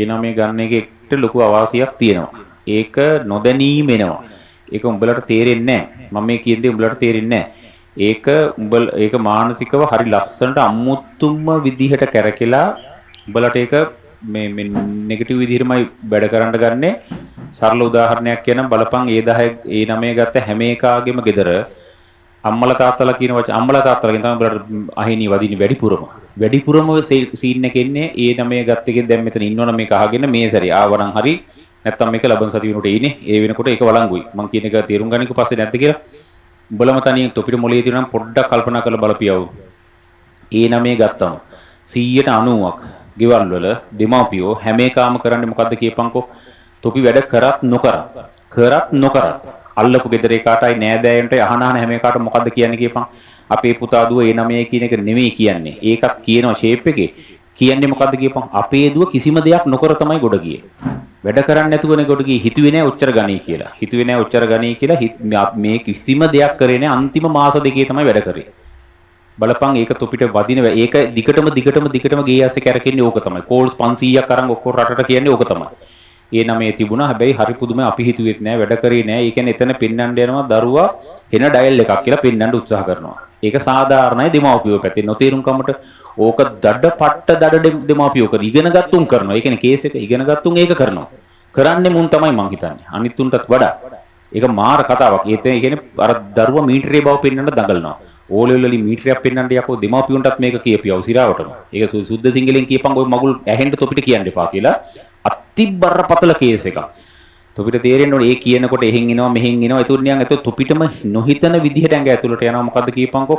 ඒ නමේ ගන්න එකේට ලොකු අවාසියක් තියෙනවා. ඒක නොදැනීම එනවා. ඒක උඹලට තේරෙන්නේ නැහැ. මම මේ කියන දේ උඹලට තේරෙන්නේ නැහැ. ඒක මානසිකව හරි ලස්සනට අමුතුම විදිහට කැරකෙලා උඹලට ඒක මේ නෙගටිව් විදිහටමයි වැඩ කරන්න ගන්නේ. සරල උදාහරණයක් කියනම් බලපන් ඒ 10 ඒ 9 ගත්ත හැම එකාගෙම ගෙදර අම්මලා තාත්තලා කියන වචන අම්මලා තාත්තලා කියන තමයි උඹලට අහිණි වදින්නේ වැඩිපුරම සීන් එකේ ඉන්නේ ඒ 9 ගත්ත එකේ දැන් මෙතන ඉන්නවනම් මේක අහගෙන මේ සැරේ ආවනම් හරි නැත්තම් මේක ලබන සති වෙනකොට එන්නේ ඒ වෙනකොට ඒක වළංගුයි මං කියන එක තේරුම් ගන්නකෝ පස්සේ නැද්ද කියලා උඹලම තනියෙන් තොපිට මොලේ තියෙනවා නම් පොඩ්ඩක් කල්පනා කරලා බලපියව ඒ 9 ගත්තම 190ක් ගෙවල් වල දෙමාපියෝ හැම එකම කරන්නේ මොකද්ද කියපන්කෝ තොපි වැඩ කරත් නොකරත් අල්ලපු ගෙදර එකටයි නෑදෑයන්ට අහන හැම එකකට මොකද්ද කියන්නේ කියපන් අපේ පුතා දුව ඒ 9 කියන එක නෙමෙයි කියන්නේ ඒකත් කියනවා ෂේප් එකේ කියන්නේ මොකද්ද කියපන් අපේ දුව කිසිම දෙයක් නොකර තමයි ගොඩ ගියේ වැඩ කරන්නේ නැතුවනේ ගොඩ ගියේ හිතුවේ නෑ ඔච්චර ගණී කියලා මේ කිසිම දෙයක් කරේ නෑ අන්තිම මාස දෙකේ තමයි වැඩ කරේ බලපන් ඒක තොපිට වදින ඒක දිගටම ගේ ඇස්සේ කැරකෙන්නේ ඕක තමයි කෝල්ස් 500ක් අරන් ඔක්කොම රටට කියන්නේ ඕක තමයි ඒ නමේ තිබුණා හැබැයි හරි පුදුමයි අපි හිතුවෙත් නෑ වැඩ කරේ නෑ ඒ කියන්නේ එතන පෙන්නන්න යනවා දරුවා එන ඩයල් එකක් කියලා පෙන්නන්න උත්සාහ කරනවා ඒක සාධාරණයි දෙමාපියෝ පැත්තේ නොතේරුම් කමට ඕක දඩ දෙමාපියෝ කර ඉගෙන ගත්තුන් කරනවා ඒ කියන්නේ කේස් එක ඉගෙන ගත්තුන් ඒක කරනවා කරන්නේ මුන් තමයි මං හිතන්නේ අනිත් උන්ටත් වඩා ඒක මාර කතාවක් ඒ කියන්නේ අර දරුවා මීටරේ බව පෙන්නන්න දඟලනවා ඕලෙවල් වලින් මීටරයක් පෙන්නන්න යකෝ දෙමාපියොන්ටත් මේක කියපියව සිරාවටම ඒක සුද්ධ සිංහලෙන් කියපන් ඔය මගුල් ඇහෙන්න තොපිට කියන්න එපා කියලා අතිබරපතල කේස් එකක්. තොපිට තේරෙන්න ඕනේ ඒ කියනකොට එහෙන් එනවා මෙහෙන් එනවා. ඒතුරු නියන් ඒතො තොපිටම නොහිතන විදිහට ඇඟ ඇතුළට යනවා මොකද්ද කියපන්කෝ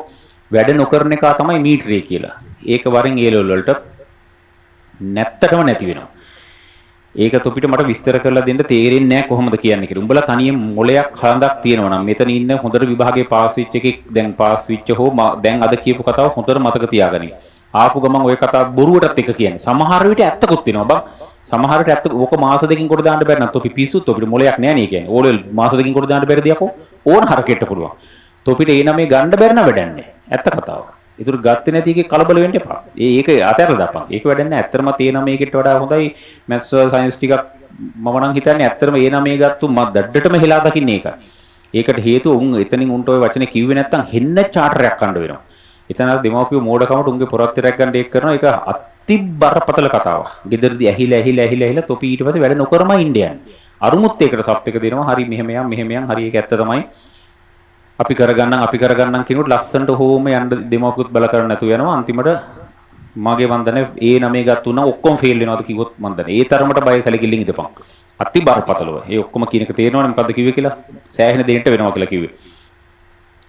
වැඩ නොකරන එක තමයි මීටරේ කියලා. ඒක වරෙන් ඒ ලෙවල් වලට නැත්තටම නැති වෙනවා. ඒක තොපිට මට විස්තර කරලා දෙන්න තේරෙන්නේ නැහැ කොහොමද කියන්නේ කියලා. උඹලා තනියෙන් මොලයක් හඳක් තියෙනවා නම් මෙතන ඉන්න හොඳට විභාගේ පාස් වෙච්ච එකෙක් දැන් පාස් වෙච්ච හෝ දැන් අද කියපු කතාව හොඳට මතක තියාගනින්. ආපු ගමන් ওই කතාව බොරුවටත් එක කියන්නේ. සමහර විට ඇත්තකුත් වෙනවා බං. සමහරට ඇත්ත ඕක මාස දෙකකින් කොට දාන්න බැරි නම් තොපි පිස්සුත් තොපිට මොලයක් නැහැ නේ කියන්නේ. ඕලෙල් මාස දෙකකින් කොට දාන්න බැරිද යකෝ? ඕන හරකෙට පුළුවන්. තොපිට ඒ නමේ ගන්න බැරි නම් වැඩන්නේ. ඇත්ත කතාව. ඒතුරු ගත්තේ නැති එකේ කලබල වෙන්න එපා. ඒක අතහැරලා දාපන්. ඒක වැඩන්නේ නැහැ. ඇත්තටම තේ නමේ එකට වඩා හොඳයි මැත්ස් සයන්ස් ටිකක් මම නම් හිතන්නේ ඇත්තටම ඒ නමේ ගත්තු මම දඩඩටම හෙලා දකින්නේ ඒක. ඒකට හේතුව උන් එතනින් උන්ට ওই වචනේ කිව්වේ නැත්තම් හෙන්න චාටරයක් ගන්න වෙනවා. එතන අර දෙමාපියෝ මෝඩකමට උන්ගේ පොරොත්තරයක් ගන්න ඒක කරනවා. ඒක අතිබරපතල කතාවක්. ගෙදරදී ඇහිලා තොපි ඊට පස්සේ වැඩ නොකරම ඉන්නේ. අරුමුත් ඒකට සප් එක දෙනවා. හරි මෙහෙම යන් හරි ඒක ඇත්ත තමයි. අපි කරගන්නම් කියනකොට ලස්සනට හෝම යන්න දෙමාපියොත් බල කරන්න නැතුව යනවා. අන්තිමට මගේ වන්දනේ ඒ 9 ගත්තුනා ඔක්කොම ෆේල් වෙනවාද කිව්වොත් වන්දනේ. ඒ තරමට බය සැලකිල්ලෙන් ඉඳපන්. අතිබරපතලව. ඒ ඔක්කොම කියන එක තේරෙනවනේ මොකද්ද කිව්වේ කියලා. සෑහෙන දෙයකට වෙනවා කියලා කිව්වේ.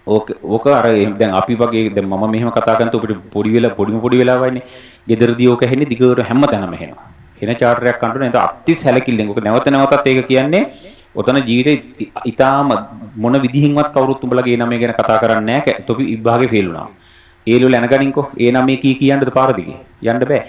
ඕක අර දැන් අපි වගේ දැන් මම මෙහෙම කතා කරනකොට අපිට පොඩි වෙලා වයිනේ. ගෙදරදී ඕක ඇහෙන්නේ දිගට හැමතැනම ඇහෙනවා. එන චාටරයක් කන්ටුන එතන අත්‍ති සැලකිල්ලෙන් ඕක නැවතත් ඒක කියන්නේ ඔතන ජීවිතේ ඊටාම මොන විදිහින්වත් කවුරුත් උඹලගේ නමේ ගැන කතා කරන්නේ නැහැ. තොපි විභාගේ ෆේල් වුණා. ඒ ලෙවල් යනගනින්කෝ ඒ නමේ කියන්නද පාරදිගේ. යන්න බෑ.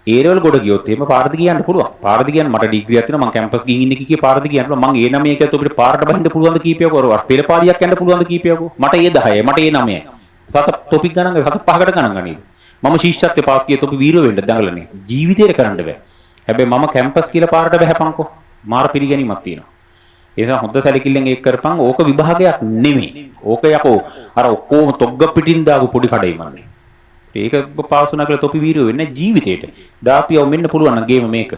ඒ ලෙවල් ගොඩ ගියොත් එහෙම පාරදි කියන්න පුළුවන්. පාරදි කියන්න මට ඩිග්‍රියක් තියෙනවා මම කැම්පස් ගිහින් ඉන්නේ කී පාරදි කියන්න පුළුවන්. මම ඒ නමේ කියත් අපිට පාරට බහින්න පුළුවන් ද කීපයක් වරවත්. පෙළපාලියක් යන්න පුළුවන් ද කීපයක්. මට ඒ 10යි මට ඒ 9යි. සත ටොපික් ගණන් 7-5කට ගණන් ගනීද. මම ශිෂ්‍යත්වයේ පාස් කියේ තොපි වීරව වෙන්න දඟලන්නේ. ජීවිතේට කරන්න බෑ. හැබැයි මම කැම්පස් කියලා පාරට බහැපන්කෝ. මාර පිළිගැනීමක් තියෙනවා. ඒ නිසා හොඳ සැලකිල්ලෙන් ඒක කරපන්. ඕක විභාගයක් නෙමෙයි. ඕක යකෝ අර ඔක්කොම තොග්ග පිටින් දාපු පොඩි කඩේමන්නේ. ඒක පාස් වුණා කියලා තොපි වීරව වෙන්නේ ජීවිතේට. දාපියව මෙන්න පුළුවන් නම් ගේම මේක.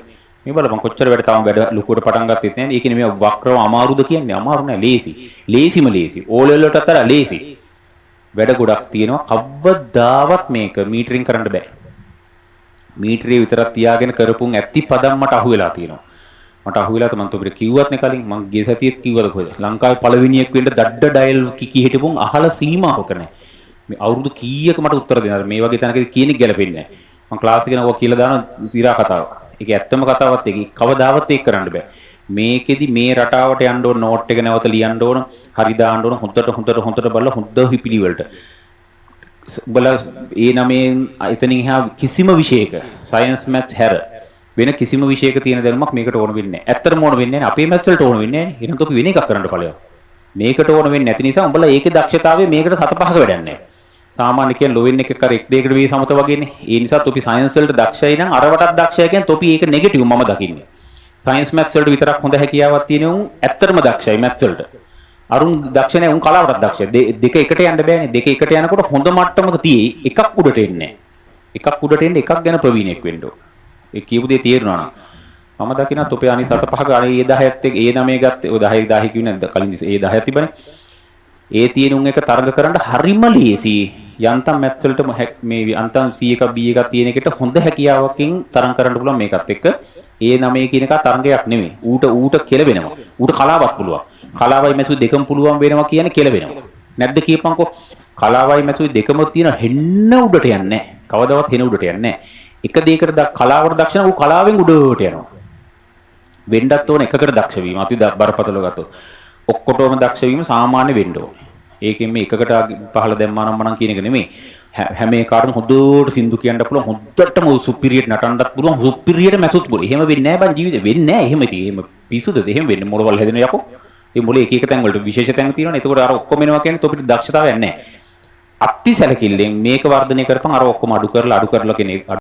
මේ බලපන් කොච්චර වැඩ තාම වැඩ ලුකුවට පටන් ගත්තෙත් නැහැ. ඒ කියන්නේ මේ වක්‍රව අමාරුද කියන්නේ අමාරු නෑ ලේසි. ලේසිම ලේසි. ඕලෙවල් වලට අතර ලේසි. වැඩ ගොඩක් තියෙනවා. කවදාවත් මේක මීටරින් කරන්න බෑ. මීටරේ විතරක් තියාගෙන කරපුන් ඇත්ති පදම් මට අහුවෙලා තියෙනවා. මට අහුවෙලා තමයි මම ඔබට කිව්වත් නේ කලින් මම ගිය සතියේත් කිව්වද කොහෙද? ලංකාවේ පළවෙනියෙක් වෙන්න දඩ ඩයල් කිකි හිටපුන් අහල සීමාවක නැහැ. මේ අවුරුදු කීයක මට උත්තර දෙනවා. මේ වගේ තැනකදී කියනෙක් ගැලපෙන්නේ නැහැ. මම ක්ලාස් එකේ නෝ කියලා දාන සිරා කතාව. ඒක ඇත්තම කතාවක් ඒක කවදාවත් ඒක කරන්න බෑ. මේකෙදි මේ රටාවට යන්න ඕන නෝට් එක නැවත ලියන්න ඕන හරි දාන්න ඕන හොඳට බලලා හොඳ පිළිවෙලට උඹලා ඒ නමේ එතනින් එහා කිසිම විෂයක සයන්ස් මැත්ස් හැර වෙන කිසිම විෂයක තියෙන දැනුමක් මේකට ඕන වෙන්නේ නැහැ. ඇත්තටම ඕන වෙන්නේ නැහැ. අපේ මැත්ස් වලට ඕන වෙන්නේ නැහැ. එහෙනම් අපි වෙන එකක් කරන්න ඵලයක්. මේකට ඕන වෙන්නේ නැති නිසා උඹලා ඒකේ දක්ෂතාවය මේකට 7-5ක වැඩක් නැහැ. සාමාන්‍ය කියන්නේ ලොවෙන් එක කර 1 2කට සමත වගේනේ. ඒ නිසා තොපි සයන්ස් වලට දක්ෂයි නම් අරවටත් දක්ෂයි කියන්නේ තොපි ඒක නෙගටිව් මම දකින්නේ. සයන්ස් මැත්ස් වලට විතරක් හොඳ හැකියාවක් තියෙන උන් ඇත්තටම දක්ෂයි මැත්ස් වලට. අරුන් දක්ෂ නැහැ උන් කලාවටත් දක්ෂයි. දෙක එකට යන්න බෑනේ. දෙක එකට යනකොට හොඳ මට්ටමක තියෙයි එකක් උඩට එන්නේ නැහැ. එකක් උඩට එන්නේ එකක් ගැන ප්‍රවීණෙක් වෙන්න ඕන. ඒ කියපු දේ තේරුණා නම් මම දකිනවා තොපේ අනිත් 7 5ක අනේ ඒ 10ත් එක්ක ඒ 9 ගත්තේ ඔය 10 10 කිව්වේ නැද්ද කලින් ඒ 10ක් තිබ්බනේ. ඒ තියෙන උන් එක තරඟ කරන්න හරිම ලේසි. යන්තම් මැත්ස් වලට මේ යන්තම් C එකක් B එකක් තියෙන එකට හොඳ හැකියාවකින් තරඟ කරන්න පුළුවන් මේකත් එක්ක. ඒ 9 කියන එක තරඟයක් නෙමෙයි. ඌට කෙලවෙනවා. ඌට කලාවක් පුළුවන්. කලාවයි මැසුයි දෙකම පුළුවන් වෙනවා කියන්නේ කෙලවෙනවා. නැද්ද කියපන්කෝ. කලාවයි මැසුයි දෙකම තියෙන හෙන්න උඩට යන්නේ නැහැ. කවදාවත් හෙන උඩට යන්නේ නැහැ. එක දෙයකට කලාවට දක්ෂ නම් ඌ කලාවෙන් උඩට යනවා. වෙන්නත් ඕන එකකට දක්ෂ වීම. අපි බරපතල ගත්තොත් ඔක්කොටම දක්ෂ වීම සාමාන්‍ය වෙන්න ඕනේ. ඒකෙන් මේ එකකට පහළ දැම්මා නම් මනම් කියන එක නෙමෙයි. හැම එකකටම හොඳට සින්දු කියන්න පුළුවන්. හොඳටම සුපිරියට නටන්නත් පුළුවන්. සුපිරියට මැසුත් පුළුවන්. එහෙම වෙන්නේ නැහැ බං ජීවිතේ. වෙන්නේ නැහැ. එහෙම ඉතින් එහෙම පිසුද? එහෙම වෙන්නේ මොළවල් හැදෙන යකෝ. ඒ මොළේ එක එක තැන් වලට විශේෂ තැන් තියෙනවනේ. ඒකෝට අර ඔක්කොම එනවා කියන්නේ තොපිට දක්ෂතාවයක් නැහැ. අත්ති සැලකිල්ලෙන් මේක වර්ධනය කරපන් අර ඔක්කොම අඩු කරලා කෙනෙක්